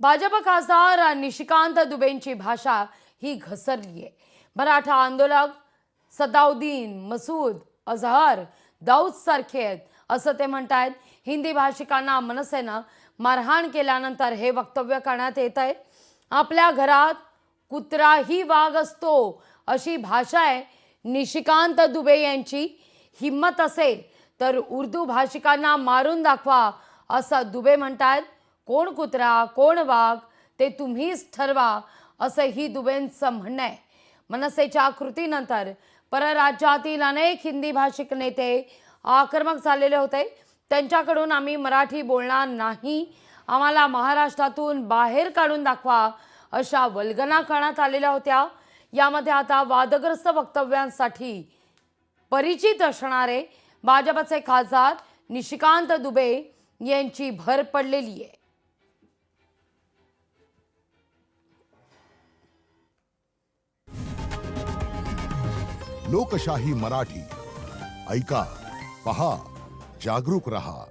भाजप खासदार निशिकांत दुबेंची भाषा ही घसरली आहे। मराठा आंदोलक सदाउद्दीन मसूद अजहर दाऊद सारखे आहेत असं ते म्हणतात। हिंदी भाषिकांना मनसेनं मारहाण केल्यानंतर हे वक्तव्य करण्यात येत आहे। आपल्या घरात कुत्राही वाघ असतो अशी भाषा आहे निशिकांत दुबे यांची। हिम्मत असेल तर उर्दू भाषिकांना मारून दाखवा असं दुबे म्हणतात। कोण कुत्रा कोण वाघ ते तुम्हीच ठरवा असंही दुबेंचं म्हणणं आहे। मनसेच्या कृतीनंतर परराज्यातील अनेक हिंदी भाषिक नेते आक्रमक झालेले होते। त्यांच्याकडून आम्ही मराठी बोलणार नाही, आम्हाला महाराष्ट्रातून बाहेर काढून दाखवा अशा वल्गना करण्यात आलेल्या होत्या। यामध्ये आता वादग्रस्त वक्तव्यांसाठी परिचित असणारे भाजपचे खासदार निशिकांत दुबे यांची भर पडलेली आहे। लोकशाही मराठी ऐका, पहा, जागरूक रहा।